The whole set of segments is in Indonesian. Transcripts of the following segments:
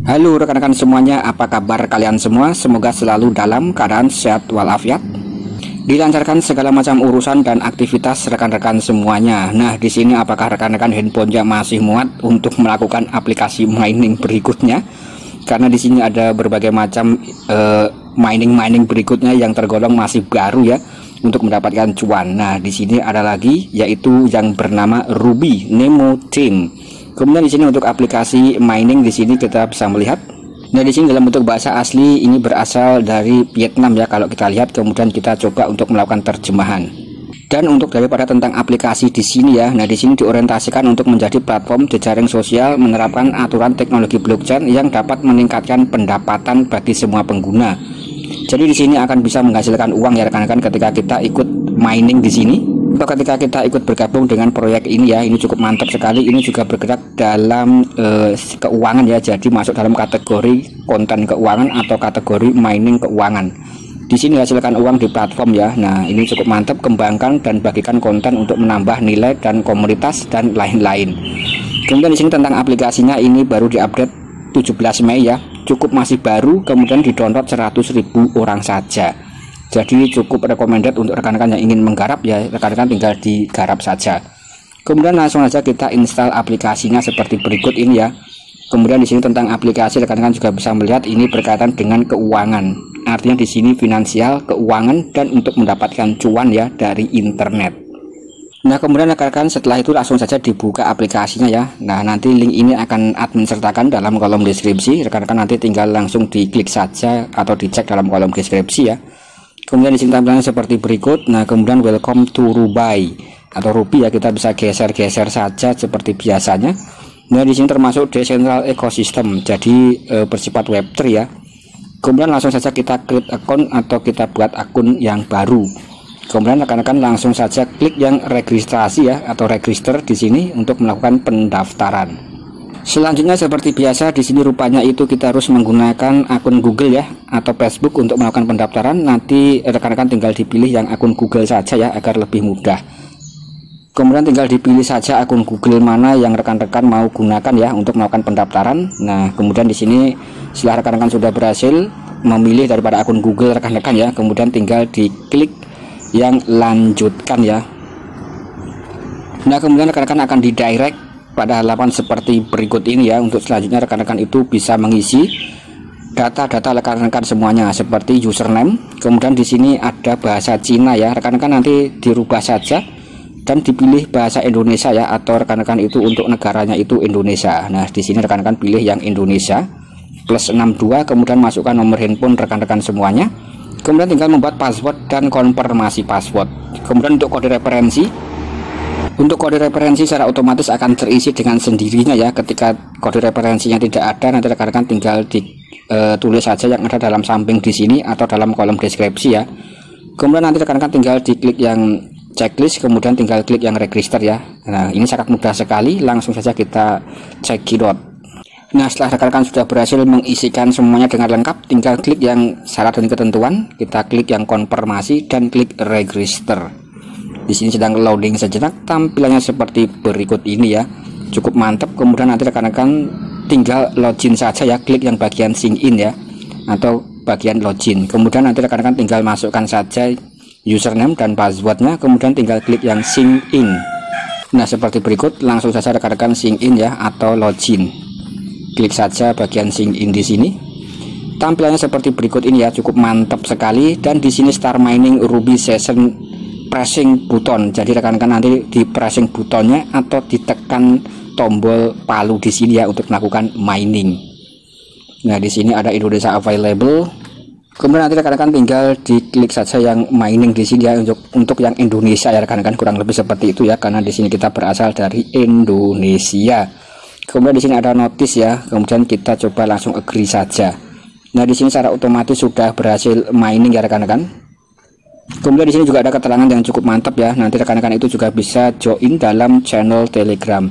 Halo rekan-rekan semuanya, apa kabar kalian semua? Semoga selalu dalam keadaan sehat walafiat, dilancarkan segala macam urusan dan aktivitas rekan-rekan semuanya. Nah, di sini apakah rekan-rekan handphonenya masih muat untuk melakukan aplikasi mining berikutnya? Karena di sini ada berbagai macam mining berikutnya yang tergolong masih baru ya untuk mendapatkan cuan. Nah, di sini ada lagi yaitu yang bernama Ruby Nemo Chain. Kemudian di sini untuk aplikasi mining di sini kita bisa melihat. Nah, di sini dalam bentuk bahasa asli ini berasal dari Vietnam ya kalau kita lihat. Kemudian kita coba untuk melakukan terjemahan. Dan untuk daripada tentang aplikasi di sini ya. Nah, di sini diorientasikan untuk menjadi platform jejaring sosial menerapkan aturan teknologi blockchain yang dapat meningkatkan pendapatan bagi semua pengguna. Jadi di sini akan bisa menghasilkan uang ya rekan-rekan ketika kita ikut mining di sini. Atau ketika kita ikut bergabung dengan proyek ini ya, ini cukup mantap sekali. Ini juga bergerak dalam keuangan ya, jadi masuk dalam kategori konten keuangan atau kategori mining keuangan. Di sini hasilkan uang di platform ya. Nah, ini cukup mantap, kembangkan dan bagikan konten untuk menambah nilai dan komunitas dan lain-lain. Kemudian di sini tentang aplikasinya ini baru diupdate 17 Mei ya, cukup masih baru. Kemudian di-download 100.000 orang saja. Jadi cukup recommended untuk rekan-rekan yang ingin menggarap ya, rekan-rekan tinggal digarap saja. Kemudian langsung saja kita install aplikasinya seperti berikut ini ya. Kemudian di sini tentang aplikasi rekan-rekan juga bisa melihat ini berkaitan dengan keuangan. Artinya di sini finansial, keuangan dan untuk mendapatkan cuan ya dari internet. Nah, kemudian rekan-rekan setelah itu langsung saja dibuka aplikasinya ya. Nah, nanti link ini akan admin sertakan dalam kolom deskripsi. Rekan-rekan nanti tinggal langsung diklik saja atau dicek dalam kolom deskripsi ya. Kemudian di sini tampilannya seperti berikut. Nah, kemudian welcome to Ruby atau Ruby ya, kita bisa geser-geser saja seperti biasanya. Nah, di sini termasuk decentral ecosystem, jadi bersifat Web3 ya. Kemudian langsung saja kita create akun atau kita buat akun yang baru. Kemudian rekan-rekan langsung saja klik yang registrasi ya atau register di sini untuk melakukan pendaftaran. Selanjutnya seperti biasa di sini rupanya itu kita harus menggunakan akun Google ya atau Facebook untuk melakukan pendaftaran. Nanti rekan-rekan tinggal dipilih yang akun Google saja ya agar lebih mudah. Kemudian tinggal dipilih saja akun Google mana yang rekan-rekan mau gunakan ya untuk melakukan pendaftaran. Nah, kemudian di sini setelah rekan-rekan sudah berhasil memilih daripada akun Google rekan-rekan ya, kemudian tinggal diklik yang lanjutkan ya. Nah, kemudian rekan-rekan akan didirect pada halaman seperti berikut ini ya. Untuk selanjutnya rekan-rekan itu bisa mengisi data-data rekan-rekan semuanya seperti username. Kemudian di sini ada bahasa Cina ya, rekan-rekan nanti dirubah saja dan dipilih bahasa Indonesia ya, atau rekan-rekan itu untuk negaranya itu Indonesia. Nah, di sini rekan-rekan pilih yang Indonesia +62, kemudian masukkan nomor handphone rekan-rekan semuanya. Kemudian tinggal membuat password dan konfirmasi password. Kemudian untuk kode referensi, secara otomatis akan terisi dengan sendirinya ya. Ketika kode referensinya tidak ada, nanti rekan-rekan tinggal ditulis saja yang ada dalam samping di sini atau dalam kolom deskripsi ya. Kemudian nanti rekan-rekan tinggal diklik yang checklist, kemudian tinggal klik yang register ya. Nah, ini sangat mudah sekali, langsung saja kita cekidot. Nah, setelah rekan-rekan sudah berhasil mengisikan semuanya dengan lengkap, tinggal klik yang syarat dan ketentuan, kita klik yang konfirmasi dan klik register. Di sini sedang loading sejenak, tampilannya seperti berikut ini ya. Cukup mantap. Kemudian nanti rekan-rekan tinggal login saja ya, klik yang bagian sign in ya atau bagian login. Kemudian nanti rekan-rekan tinggal masukkan saja username dan passwordnya, kemudian tinggal klik yang sign in. Nah, seperti berikut, langsung saja rekan-rekan sign in ya atau login. Klik saja bagian sign in di sini. Tampilannya seperti berikut ini ya, cukup mantap sekali. Dan di sini start mining Ruby session pressing button. Jadi rekan-rekan nanti di pressing butonnya atau ditekan tombol palu di sini ya untuk melakukan mining. Nah, di sini ada Indonesia available. Kemudian nanti rekan-rekan tinggal diklik saja yang mining di sini ya untuk yang Indonesia ya rekan-rekan, kurang lebih seperti itu ya, karena di sini kita berasal dari Indonesia. Kemudian di sini ada notice ya. Kemudian kita coba langsung agree saja. Nah, di sini secara otomatis sudah berhasil mining ya rekan-rekan. Kemudian di sini juga ada keterangan yang cukup mantap ya. Nanti rekan-rekan itu juga bisa join dalam channel Telegram.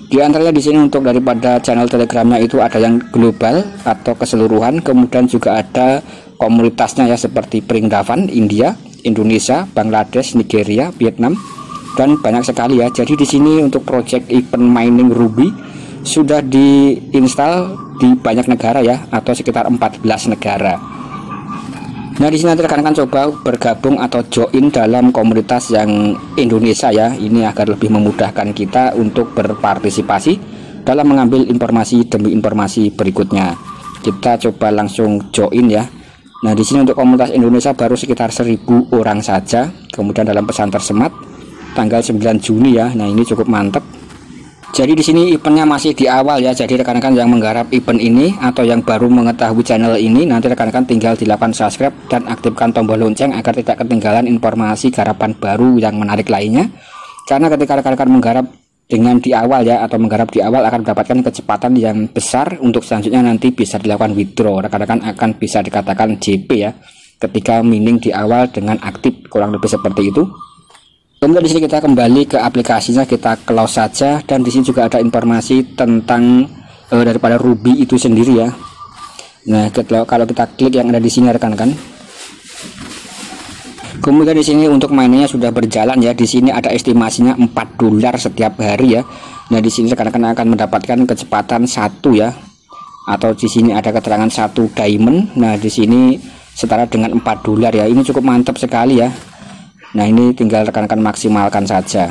Di antaranya di sini untuk daripada channel Telegramnya itu ada yang global atau keseluruhan, kemudian juga ada komunitasnya ya seperti Pringdavan, India, Indonesia, Bangladesh, Nigeria, Vietnam, dan banyak sekali ya. Jadi di sini untuk project event mining Ruby sudah diinstal di banyak negara ya, atau sekitar 14 negara. Nah, di sini nanti rekan-rekan coba bergabung atau join dalam komunitas yang Indonesia ya. Ini agar lebih memudahkan kita untuk berpartisipasi dalam mengambil informasi demi informasi berikutnya. Kita coba langsung join ya. Nah, di sini untuk komunitas Indonesia baru sekitar 1000 orang saja. Kemudian dalam pesan tersemat tanggal 9 Juni ya. Nah, ini cukup mantap. Jadi di sini eventnya masih di awal ya. Jadi rekan-rekan yang menggarap event ini atau yang baru mengetahui channel ini, nanti rekan-rekan tinggal dilakukan subscribe dan aktifkan tombol lonceng agar tidak ketinggalan informasi garapan baru yang menarik lainnya. Karena ketika rekan-rekan menggarap dengan di awal ya, atau menggarap di awal, akan mendapatkan kecepatan yang besar untuk selanjutnya nanti bisa dilakukan withdraw. Rekan-rekan akan bisa dikatakan JP ya ketika mining di awal dengan aktif, kurang lebih seperti itu. Kemudian di sini kita kembali ke aplikasinya, kita close saja, dan di sini juga ada informasi tentang daripada Ruby itu sendiri ya. Nah, kalau kita klik yang ada di sini rekan-rekan. Kemudian di sini untuk mainnya sudah berjalan ya. Di sini ada estimasinya $4 setiap hari ya. Nah, di sini rekan-rekan akan mendapatkan kecepatan 1 ya. Atau di sini ada keterangan 1 diamond. Nah, di sini setara dengan $4 ya. Ini cukup mantap sekali ya. Nah, ini tinggal rekan-rekan maksimalkan saja.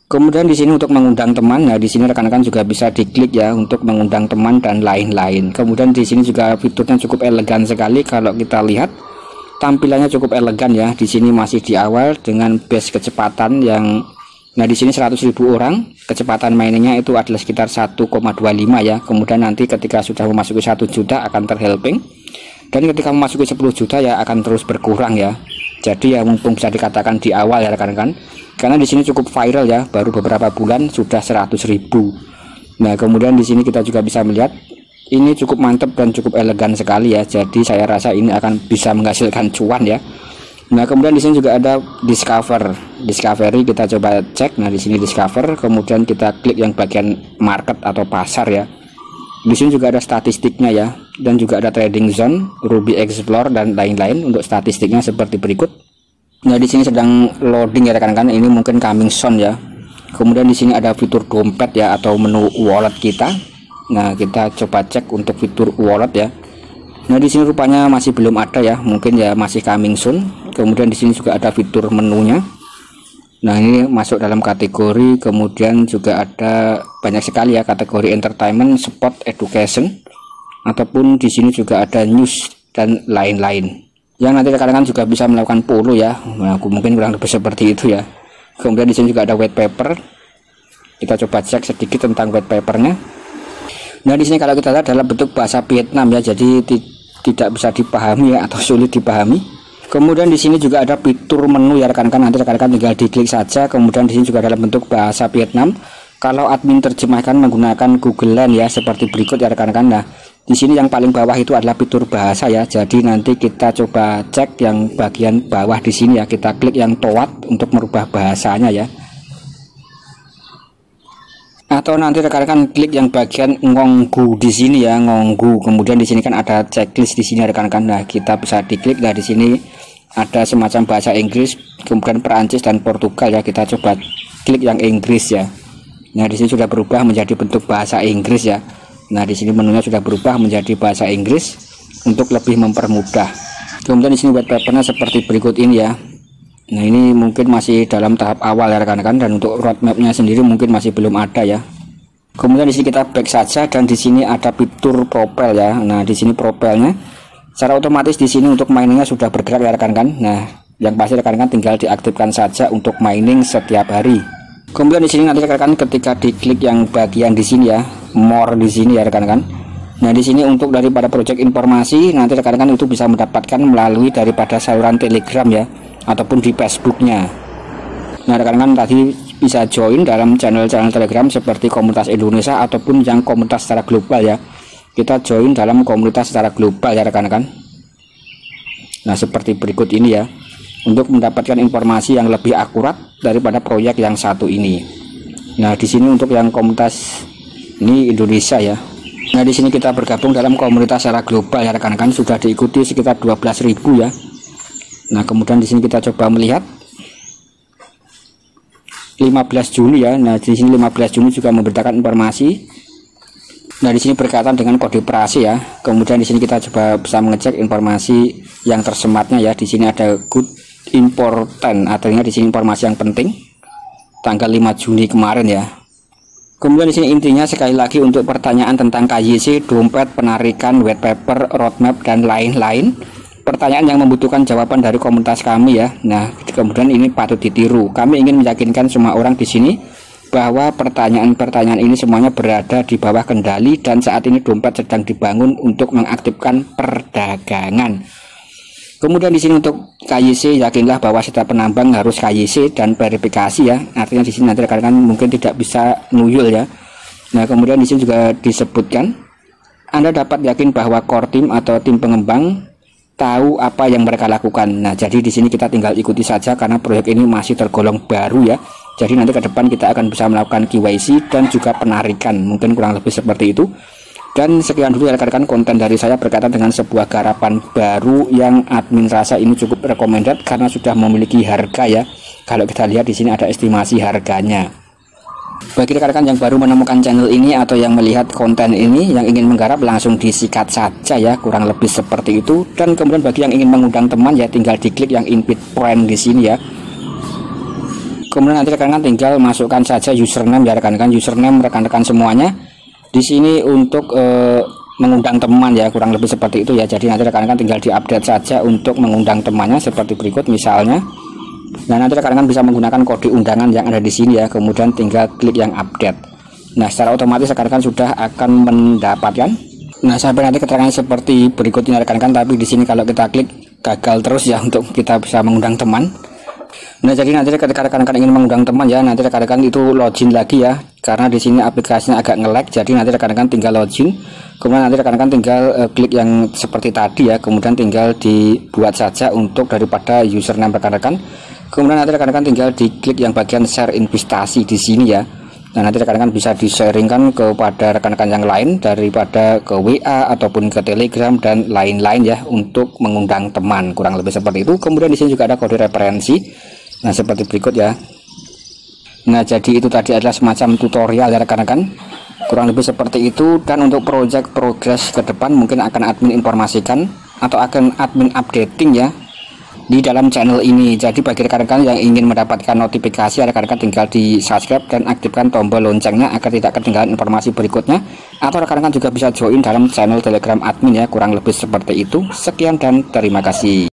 Kemudian di sini untuk mengundang teman. Nah, di sini rekan-rekan juga bisa diklik ya untuk mengundang teman dan lain-lain. Kemudian di sini juga fiturnya cukup elegan sekali. Kalau kita lihat tampilannya cukup elegan ya. Di sini masih di awal dengan base kecepatan yang, nah di sini 100.000 orang. Kecepatan mainnya itu adalah sekitar 1,25 ya. Kemudian nanti ketika sudah memasuki 1 juta akan terhelping. Dan ketika memasuki 10 juta ya akan terus berkurang ya. Jadi ya mumpung bisa dikatakan di awal ya rekan-rekan, karena di sini cukup viral ya, baru beberapa bulan sudah 100.000. Nah, kemudian di sini kita juga bisa melihat ini cukup mantap dan cukup elegan sekali ya. Jadi saya rasa ini akan bisa menghasilkan cuan ya. Nah, kemudian di sini juga ada discovery, kita coba cek. Nah, di sini discover, kemudian kita klik yang bagian market atau pasar ya. Di sini juga ada statistiknya ya, dan juga ada trading zone, Ruby Explore dan lain-lain. Untuk statistiknya seperti berikut. Nah, di sini sedang loading ya rekan-rekan. Ini mungkin coming soon ya. Kemudian di sini ada fitur dompet ya atau menu wallet kita. Nah, kita coba cek untuk fitur wallet ya. Nah, di sini rupanya masih belum ada ya, mungkin ya masih coming soon. Kemudian di sini juga ada fitur menunya. Nah, ini masuk dalam kategori, kemudian juga ada banyak sekali ya kategori entertainment, sport, education, ataupun di sini juga ada news dan lain-lain. Yang nanti rekan-rekan juga bisa melakukan follow ya. Nah, mungkin kurang lebih seperti itu ya. Kemudian di sini juga ada white paper. Kita coba cek sedikit tentang white papernya. Nah, di sini kalau kita lihat dalam bentuk bahasa Vietnam ya, jadi tidak bisa dipahami ya, atau sulit dipahami. Kemudian di sini juga ada fitur menu ya rekan-rekan, nanti rekan-rekan tinggal diklik saja. Kemudian di sini juga dalam bentuk bahasa Vietnam. Kalau admin terjemahkan menggunakan Google Land ya, seperti berikut ya rekan-rekan. Nah, di sini yang paling bawah itu adalah fitur bahasa ya. Jadi nanti kita coba cek yang bagian bawah di sini ya. Kita klik yang toat untuk merubah bahasanya ya. Atau nanti rekan-rekan klik yang bagian ngonggu di sini ya, ngonggu. Kemudian di sini kan ada checklist di sini rekan-rekan. Nah, kita bisa diklik. Nah, di sini ada semacam bahasa Inggris, kemudian Perancis dan Portugal ya. Kita coba klik yang Inggris ya. Nah, di sini sudah berubah menjadi bentuk bahasa Inggris ya. Nah, di sini menunya sudah berubah menjadi bahasa Inggris untuk lebih mempermudah. Kemudian di sini white papernya seperti berikut ini ya. Nah, ini mungkin masih dalam tahap awal ya rekan-rekan, dan untuk roadmapnya sendiri mungkin masih belum ada ya. Kemudian di sini kita back saja, dan di sini ada fitur profile ya. Nah, di sini profilnya secara otomatis di sini untuk miningnya sudah bergerak ya rekan-rekan. Nah, yang pasti rekan-rekan tinggal diaktifkan saja untuk mining setiap hari. Kemudian di sini nanti rekan-rekan ketika diklik yang bagian di sini ya, more di sini ya rekan-rekan. Nah, di sini untuk daripada project informasi nanti rekan-rekan itu bisa mendapatkan melalui daripada saluran Telegram ya, ataupun di Facebooknya. Nah, rekan-rekan tadi bisa join dalam channel-channel Telegram seperti komunitas Indonesia ataupun yang komunitas secara global ya. Kita join dalam komunitas secara global ya rekan-rekan. Nah, seperti berikut ini ya, untuk mendapatkan informasi yang lebih akurat daripada proyek yang satu ini. Nah, di sini untuk yang komunitas ini Indonesia ya. Nah, di sini kita bergabung dalam komunitas secara global ya rekan-rekan, sudah diikuti sekitar 12.000 ya. Nah, kemudian di sini kita coba melihat 15 Juni ya. Nah, di sini 15 Juni juga memberitakan informasi Nah, di sini berkaitan dengan kode operasi ya. Kemudian di sini kita coba bisa mengecek informasi yang tersematnya ya. Di sini ada good important, artinya di sini informasi yang penting tanggal 5 Juni kemarin ya. Kemudian di sini intinya sekali lagi untuk pertanyaan tentang KYC, dompet, penarikan, white paper, roadmap dan lain-lain. Pertanyaan yang membutuhkan jawaban dari komunitas kami ya. Nah, kemudian ini patut ditiru. Kami ingin meyakinkan semua orang di sini bahwa pertanyaan-pertanyaan ini semuanya berada di bawah kendali dan saat ini dompet sedang dibangun untuk mengaktifkan perdagangan. Kemudian di sini untuk KYC, yakinlah bahwa setiap penambang harus KYC dan verifikasi ya. Artinya di sini nanti rekan-rekan mungkin tidak bisa nuyul ya. Nah, kemudian di sini juga disebutkan Anda dapat yakin bahwa core team atau tim pengembang tahu apa yang mereka lakukan. Nah, jadi di sini kita tinggal ikuti saja karena proyek ini masih tergolong baru ya. Jadi nanti ke depan kita akan bisa melakukan KYC dan juga penarikan, mungkin kurang lebih seperti itu. Dan sekian dulu ya rekan-rekan konten dari saya berkaitan dengan sebuah garapan baru yang admin rasa ini cukup recommended karena sudah memiliki harga ya. Kalau kita lihat di sini ada estimasi harganya. Bagi rekan-rekan yang baru menemukan channel ini atau yang melihat konten ini yang ingin menggarap langsung disikat saja ya, kurang lebih seperti itu. Dan kemudian bagi yang ingin mengundang teman ya tinggal diklik yang invite friend di sini ya. Kemudian nanti rekan-rekan tinggal masukkan saja username ya rekan-rekan, username rekan-rekan semuanya di sini untuk mengundang teman ya, kurang lebih seperti itu ya. Jadi nanti rekan-rekan tinggal diupdate saja untuk mengundang temannya seperti berikut misalnya. Nah, nanti rekan-rekan bisa menggunakan kode undangan yang ada di sini ya, kemudian tinggal klik yang update. Nah, secara otomatis rekan-rekan sudah akan mendapatkan. Nah, sampai nanti keterangan seperti berikut ini rekan-rekan, tapi di sini kalau kita klik gagal terus ya untuk kita bisa mengundang teman. Nah, jadi nanti ketika rekan-rekan ingin mengundang teman ya, nanti rekan-rekan itu login lagi ya, karena di sini aplikasinya agak nge-lag. Jadi nanti rekan-rekan tinggal login, kemudian nanti rekan-rekan tinggal klik yang seperti tadi ya, kemudian tinggal dibuat saja untuk daripada username rekan-rekan. Kemudian nanti rekan-rekan tinggal diklik yang bagian share investasi di sini ya. Nah, nanti rekan-rekan bisa di-sharingkan kepada rekan-rekan yang lain daripada ke WA ataupun ke Telegram dan lain-lain ya untuk mengundang teman, kurang lebih seperti itu. Kemudian di sini juga ada kode referensi. Nah, seperti berikut ya. Nah, jadi itu tadi adalah semacam tutorial ya rekan-rekan, kurang lebih seperti itu. Dan untuk project progress ke depan mungkin akan admin informasikan atau akan admin updating ya di dalam channel ini. Jadi bagi rekan-rekan yang ingin mendapatkan notifikasi, rekan-rekan tinggal di subscribe dan aktifkan tombol loncengnya agar tidak ketinggalan informasi berikutnya. Atau rekan-rekan juga bisa join dalam channel Telegram admin ya, kurang lebih seperti itu. Sekian dan terima kasih.